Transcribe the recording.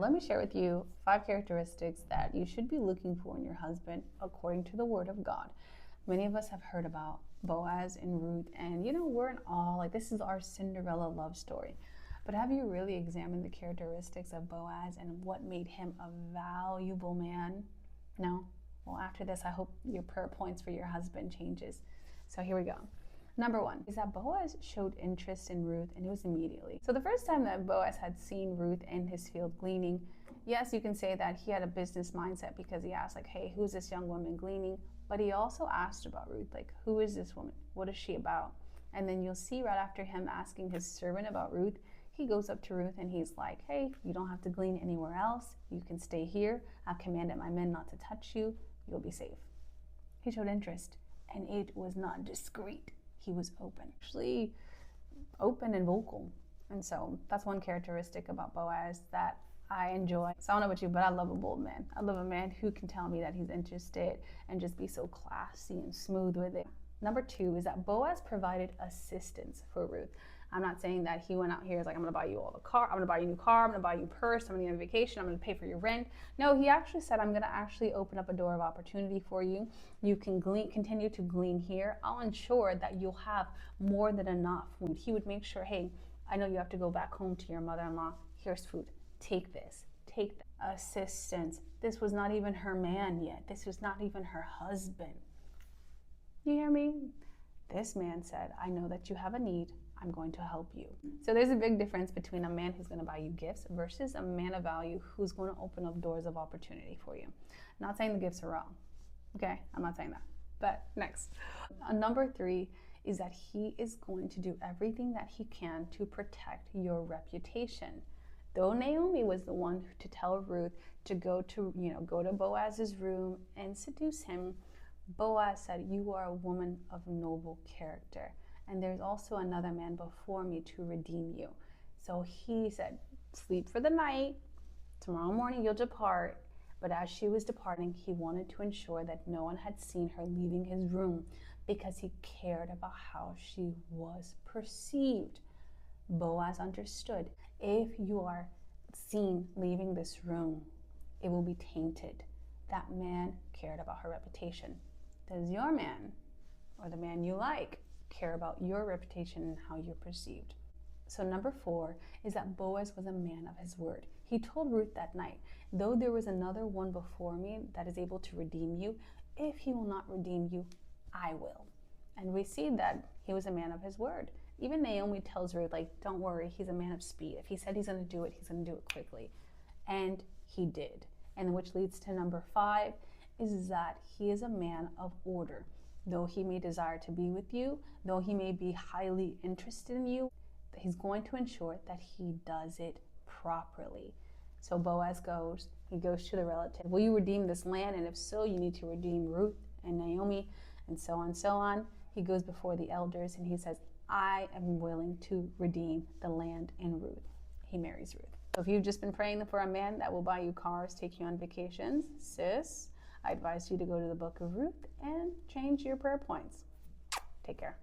Let me share with you 5 characteristics that you should be looking for in your husband according to the Word of God. Many of us have heard about Boaz and Ruth, and we're in awe. Like, this is our Cinderella love story. But have you really examined the characteristics of Boaz and what made him a valuable man? No? Well, after this, I hope your prayer points for your husband changes. So here we go. Number 1 is that Boaz showed interest in Ruth, and it was immediately. So the first time that Boaz had seen Ruth in his field gleaning, yes, you can say that he had a business mindset because he asked, like, hey, who's this young woman gleaning? But he also asked about Ruth, like, who is this woman? What is she about? And then you'll see right after him asking his servant about Ruth, he goes up to Ruth and he's like, hey, you don't have to glean anywhere else. You can stay here. I've commanded my men not to touch you. You'll be safe. He showed interest, and it was not discreet. He was open, actually open and vocal. And so that's one characteristic about Boaz that I enjoy. So I don't know about you, but I love a bold man. I love a man who can tell me that he's interested and just be so classy and smooth with it. Number 2 is that Boaz provided assistance for Ruth. I'm not saying that he went out here and was like, I'm going to buy you all the car, I'm going to buy you a new car, I'm going to buy you a purse, I'm going to get a vacation, I'm going to pay for your rent. No, he actually said, I'm going to actually open up a door of opportunity for you. You can continue to glean here. I'll ensure that you'll have more than enough food. He would make sure, hey, I know you have to go back home to your mother-in-law. Here's food. Take this. Take that. Assistance. This was not even her man yet. This was not even her husband. You hear me? This man said, I know that you have a need. I'm going to help you. So there's a big difference between a man who's going to buy you gifts versus a man of value who's going to open up doors of opportunity for you. I'm not saying the gifts are wrong. Okay, I'm not saying that. But next, number 3 is that he is going to do everything that he can to protect your reputation. Though Naomi was the one to tell Ruth to go to Boaz's room and seduce him, Boaz said, you are a woman of noble character, and there's also another man before me to redeem you. So he said, sleep for the night. Tomorrow morning you'll depart. But as she was departing, he wanted to ensure that no one had seen her leaving his room because he cared about how she was perceived. Boaz understood, if you are seen leaving this room, it will be tainted. That man cared about her reputation. Does your man, or the man you like, care about your reputation and how you're perceived? So number 4 is that Boaz was a man of his word. He told Ruth that night, though there was another one before me that is able to redeem you, if he will not redeem you, I will. And we see that he was a man of his word. Even Naomi tells Ruth, like, don't worry, he's a man of speed. If he said he's going to do it, he's going to do it quickly. And he did. And which leads to number 5 is that he is a man of order. Though he may desire to be with you, though he may be highly interested in you, he's going to ensure that he does it properly. So Boaz goes to the relative. Will you redeem this land? And if so, you need to redeem Ruth and Naomi, and so on, so on. He goes before the elders and he says, I am willing to redeem the land in Ruth. He marries Ruth. So if you've just been praying for a man that will buy you cars, take you on vacations, sis, I advise you to go to the book of Ruth and change your prayer points. Take care.